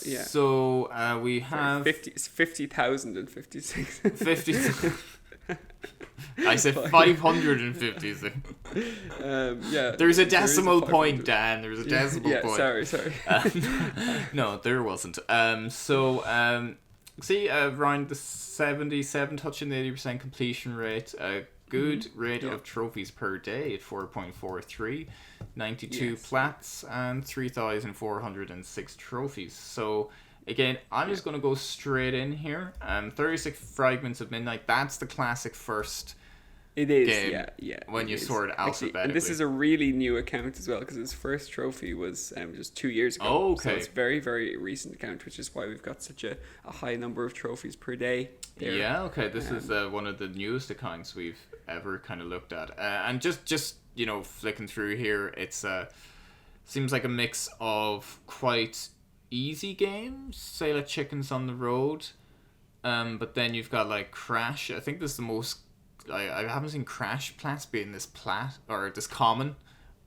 Yeah. So we have 50,056. 50. I said 556. Yeah. There's a decimal point, Dan. There's a decimal point. Sorry. No, there wasn't. So See, around the 77 touching the 80% completion rate. A good rate of trophies per day at 4.43, 92 plats, and 3,406 trophies. So, again, I'm just going to go straight in here. 36 Fragments of Midnight. That's the classic first It is, game yeah. when you sort it alphabetically. And this is a really new account as well, because his first trophy was just 2 years ago. Oh, okay. So it's very, very recent account, which is why we've got such a high number of trophies per day there. Yeah, okay. This is one of the newest accounts we've ever kind of looked at. And just flicking through here, it's seems like a mix of quite easy games, say like Chickens on the Road. But then you've got like Crash. I think this is the most... I haven't seen Crash plats being this plat or this common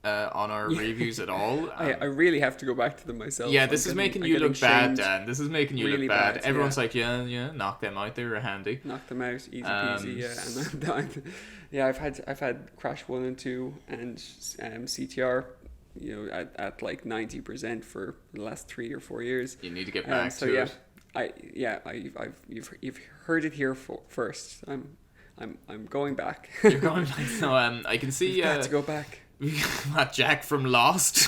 on our reviews at all. I really have to go back to them myself. Yeah, this is making you look bad, Dan. This is making you really look bad. bad, Everyone's like, yeah, knock them out. They were handy. Knock them out, easy peasy. Yeah, and yeah, I've had Crash 1 and 2 and CTR. At like 90% for the last 3 or 4 years. You need to get back to it. You've heard it here first. I'm going back. You're going back. So I can see. We've got to go back. What, Jack from Lost?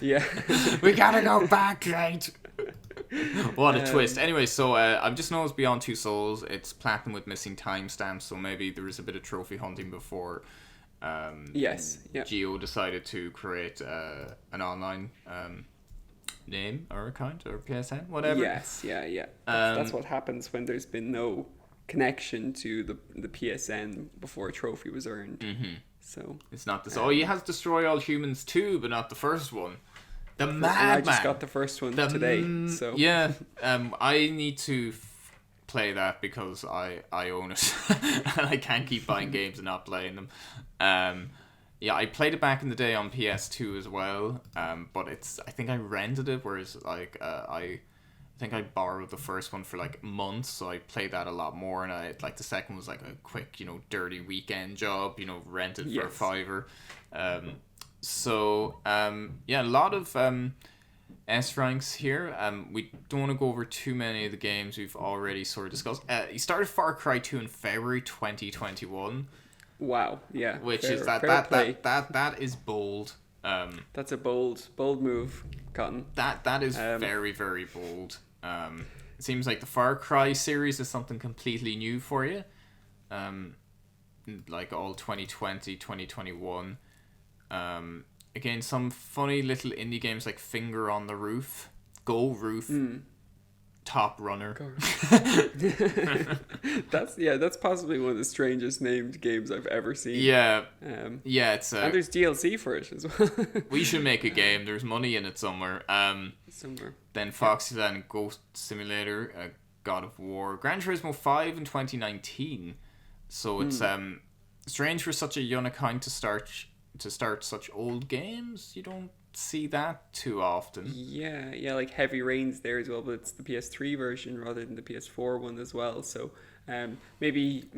Yeah. We gotta go back, right? What a twist. Anyway, so I've just noticed Beyond Two Souls, it's platinum with missing timestamps, so maybe there was a bit of trophy hunting before Geo decided to create an online name or account or PSN, whatever. Yes, yeah. That's what happens when there's been no connection to the PSN before a trophy was earned. Mm-hmm. So it's not this. He has Destroy All Humans too, but not the first one. The Madman. I just got the first one today. So yeah, I need to play that because I own it and I can't keep buying games and not playing them. Yeah, I played it back in the day on PS2 as well. But I think I rented it, whereas like I think I borrowed the first one for like months, so I played that a lot more, and the second was like a quick, dirty weekend job, rented for a fiver. A lot of S ranks here. We don't want to go over too many of the games we've already sort of discussed. He started Far Cry 2 in February 2021. Wow, yeah. Which is that is bold. That's a bold move, Cotton. That is very, very bold. It seems like the Far Cry series is something completely new for you. Like all 2020, 2021. Again, some funny little indie games like Finger on the Roof, Go Roof, Top Runner. That's possibly one of the strangest named games I've ever seen. Yeah, it's and there's DLC for it as well. We should make a game. There's money in it somewhere. Then Foxyland Ghost Simulator, God of War, Gran Turismo 5 in 2019. So it's strange for such a young account to start such old games. You don't see that too often. Yeah, like Heavy Rain's there as well, but it's the PS3 version rather than the PS4 one as well. So maybe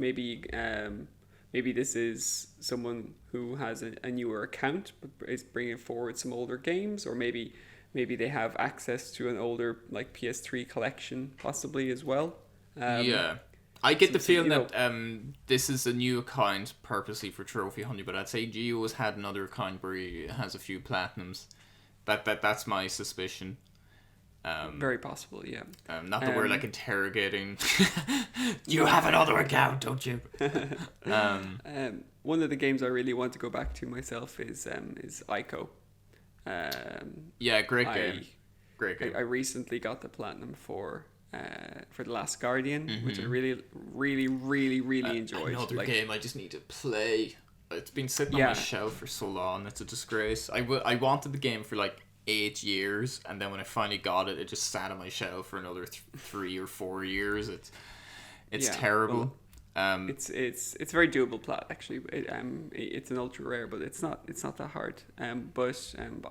this is someone who has a newer account but is bringing forward some older games, or maybe they have access to an older like PS3 collection possibly as well. I get the feeling that this is a new account purposely for trophy hunting, but I'd say Gio has had another account where he has a few platinums. That's my suspicion. Very possible, yeah. Not that we're like interrogating. You have another account, don't you? One of the games I really want to go back to myself is Ico. Great game. Great game. I recently got the platinum for The Last Guardian, which I really, really, really, really enjoyed. Another game I just need to play. It's been sitting on my shelf for so long. It's a disgrace. I wanted the game for like 8 years, and then when I finally got it, it just sat on my shelf for another 3 or 4 years. It's terrible. Well, it's very doable plat actually. It's an ultra rare, but it's not that hard. But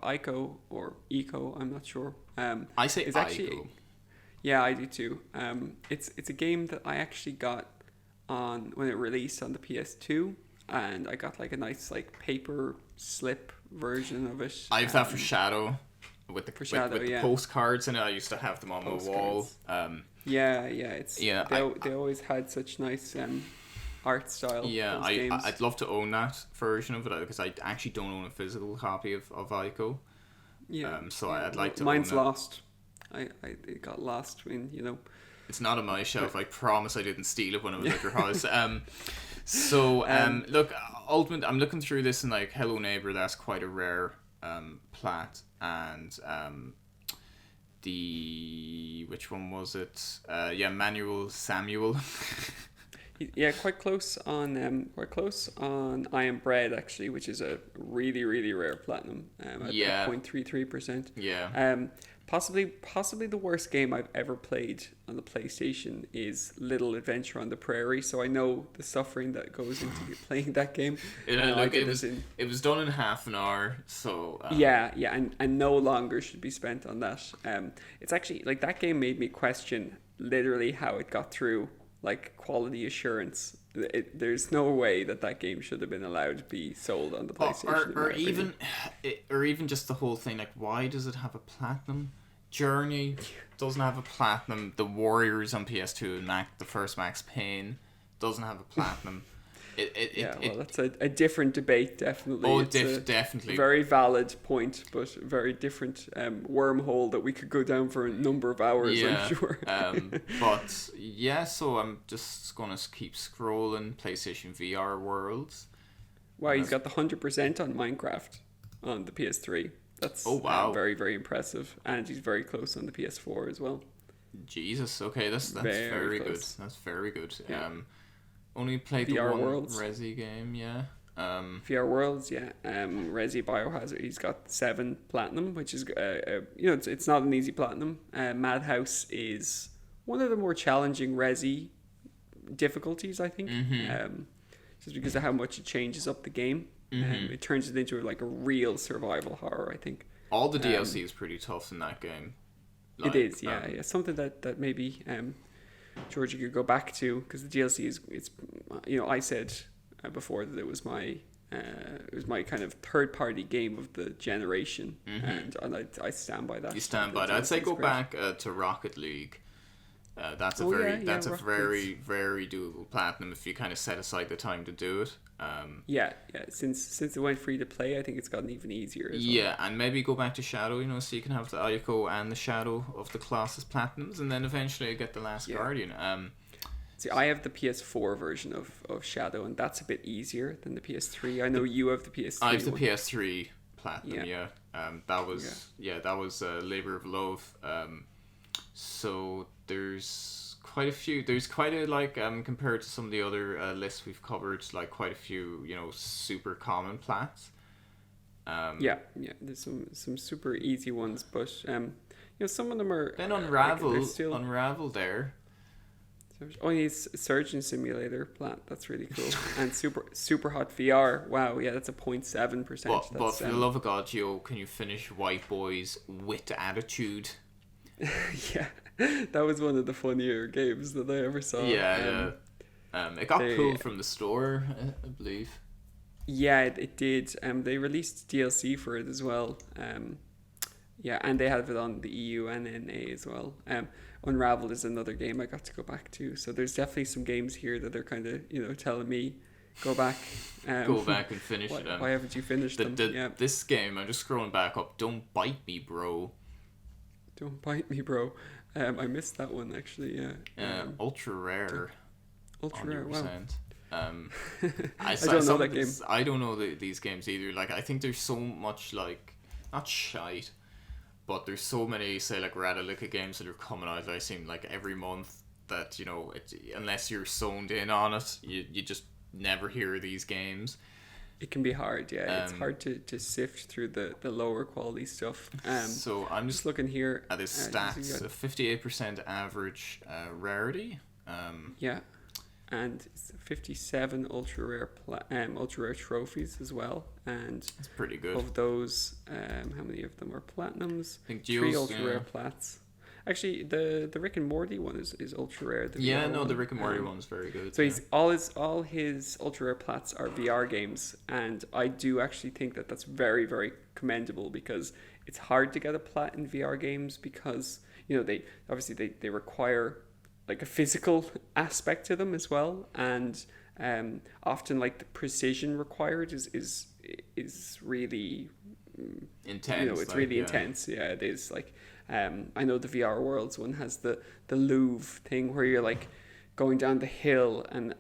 Ico or Eco, I'm not sure. I say Ico. Actually, yeah, I do too. It's a game that I actually got on when it released on the PS2, and I got like a nice like paper slip version of it. I have that for Shadow, with the postcards in it. I used to have them on my wall. Yeah. Yeah, They always had such nice art style. yeah, Those games. I'd love to own that version of it because I actually don't own a physical copy of Ico. Yeah, So yeah. I'd Well, like to own mine's it. lost. It got lost when It's not on my But, shelf. I promise I didn't steal it when I was at your house. So um, look, ultimate. I'm looking through this and like, Hello Neighbor. That's quite a rare plat, and the which one was it? Yeah, Manuel Samuel. yeah, quite close on I Am Bread actually, which is a really really rare platinum at Yeah, 0.33%. yeah. Possibly the worst game I've ever played on the PlayStation is Little Adventure on the Prairie. So I know the suffering that goes into playing that game. Look, it was done in half an hour, so Yeah, and no longer should be spent on that. It's actually like that game made me question literally how it got through like quality assurance. There's no way that game should have been allowed to be sold on the PlayStation. or even just the whole thing. Like, why does it have a platinum? Journey doesn't have a platinum. The Warriors on PS2 and the first Max Payne doesn't have a platinum. That's a different debate, definitely. Oh, It's a definitely. very valid point, but very different wormhole that we could go down for a number of hours, Yeah. I'm sure. But yeah, so I'm just gonna keep scrolling PlayStation VR worlds. Wow, he's got the 100% on Minecraft on the PS3. That's Oh, wow. very, very impressive. And he's very close on the PS4 as well. Jesus. Okay, that's Very very good. close. That's very good. Yeah. Only played the VR one Worlds. Resi game. Yeah. VR Worlds, yeah. Resi Biohazard, he's got 7 platinum, which is it's not an easy platinum. Madhouse is one of the more challenging Resi difficulties, I think. Just because of how much it changes up the game. It turns it into like a real survival horror, I think. All the DLC is pretty tough in that game. It is, yeah. Something that maybe George, you could go back to, because the DLC it's I said before that it was my kind of third party game of the generation, and I stand by that. You stand by that. I'd say go back to Rocket League. That's a very very doable platinum if you kind of set aside the time to do it. Yeah. Since it went free to play, I think it's gotten even easier. Yeah, and maybe go back to Shadow, so you can have the Ico and the Shadow of the Colossus platinums, and then eventually get the Last Guardian. See, I have the PS4 version of Shadow, and that's a bit easier than the PS3. I know you have the PS3. I have the PS3 platinum. Yeah. That was a labor of love. So there's quite a few. There's quite a compared to some of the other lists we've covered, like quite a few super common plats. There's some super easy ones, but some of them are. Then Unravel there. Oh, he's Surgeon Simulator plat. That's really cool. And super hot VR. Wow, yeah, that's a 0.7%. But for the love of God, Joe, can you finish White Boys with attitude? Yeah, that was one of the funnier games that I ever saw. Yeah. It got pulled from the store, I believe. Yeah, it did. They released DLC for it as well. And they have it on the EU and NA as well. Unraveled is another game I got to go back to. So there's definitely some games here that are kind of telling me go back. Go back and finish them. Why haven't you finished them? This game, I'm just scrolling back up. Don't bite me, bro. Don't bite me, bro. I missed that one actually. Yeah. Ultra rare. Ultra rare. Wow. I don't know that game. I don't know these games either. Like, I think there's so much not shite, but there's so many Radalika games that are coming out. I seem like every month that unless you're zoned in on it, you just never hear these games. It can be hard, yeah. It's hard to sift through the lower quality stuff. So I'm just looking here at his stats. 58% average rarity. Yeah, and 57 ultra rare trophies as well. And that's pretty good. Of those, how many of them are platinums? I think 3 ultra rare plats. Actually, the Rick and Morty one is ultra rare. The Rick and Morty one's very good. So he's all his ultra rare plats are VR games, and I do actually think that that's very very commendable, because it's hard to get a plat in VR games because they require like a physical aspect to them as well, and often like the precision required is really, Intense. it's Like, really yeah. intense. Yeah, it is. Like, I know the VR Worlds one has the Louvre thing where you're like going down the hill, and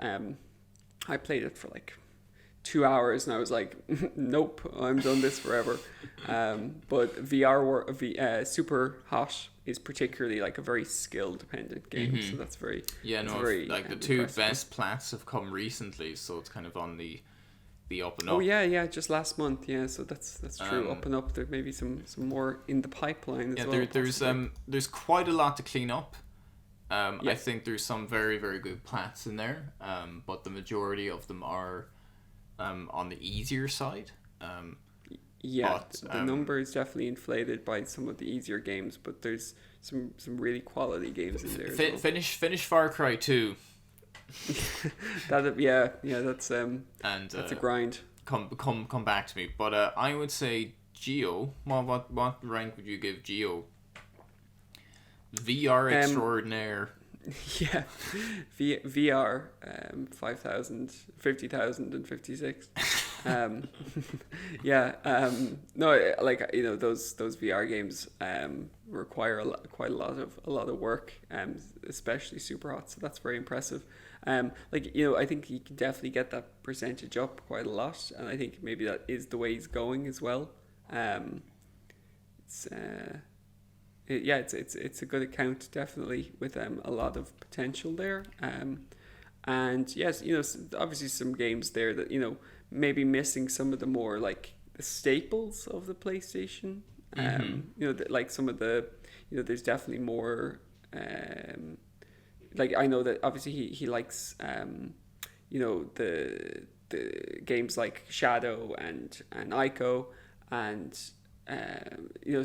I played it for like 2 hours, and I was like, nope, I'm done this forever. But Super Hot is particularly like a very skill dependent game, so that's very Yeah, it's no, very like the two impressive. best plats have come recently, so it's kind of on the up and Oh up. yeah, just last month. Yeah, so that's true. Um, Up and up. There may be some more in the pipeline as yeah, well. Possibly. there's quite a lot to clean up. I Yeah, think there's some very very good plats in there, but the majority of them are on the easier side. yeah. But The number is definitely inflated by some of the easier games, but there's some really quality games in there as well. finish Far Cry 2 That's and a grind. come back to me. But I would say Geo. What rank would you give Geo? VR extraordinaire. Yeah, VR 5,000, 50,000 and 56. Yeah, no, like those VR games require quite a lot of work, especially Super Hot. So that's very impressive. Like I think you can definitely get that percentage up quite a lot, and I think maybe that is the way he's going as well. It's yeah, it's a good account definitely with a lot of potential there. And yes, obviously some games there that maybe missing some of the more like the staples of the PlayStation. Like some of the there's definitely more. Like I know that obviously he likes the games like Shadow and Ico and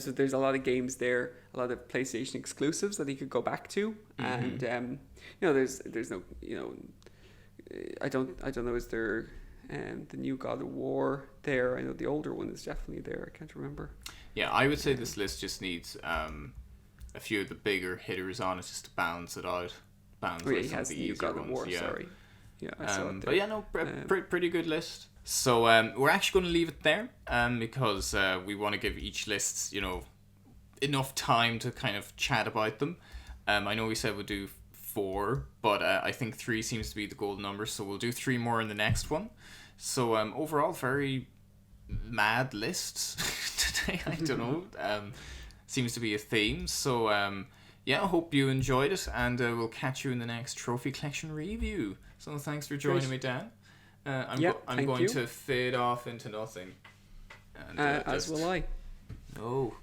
so there's a lot of games there, a lot of PlayStation exclusives that he could go back to, and there's no I don't know, is there the new God of War there? I know the older one is definitely there. I can't remember. Yeah, I would say this list just needs a few of the bigger hitters on it just to balance it out. Oh yeah, he has the new God of War. Yeah. Sorry. Yeah, I saw it there. But yeah, no, pretty good list. So we're actually going to leave it there because we want to give each list, enough time to kind of chat about them. I know we said we'll do 4, but I think 3 seems to be the golden number, so we'll do 3 more in the next one. So overall, very mad list today. I don't know. Seems to be a theme. So yeah, I hope you enjoyed it, and we'll catch you in the next trophy collection review. So thanks for joining me, Dan. I'm going to fade off into nothing. And, as will I. No.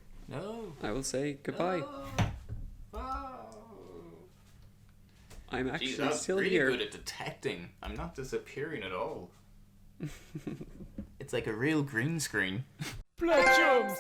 I will say goodbye. No. I'm actually Jeez, still really here. good at detecting. I'm not disappearing at all. It's like a real green screen. Platchums!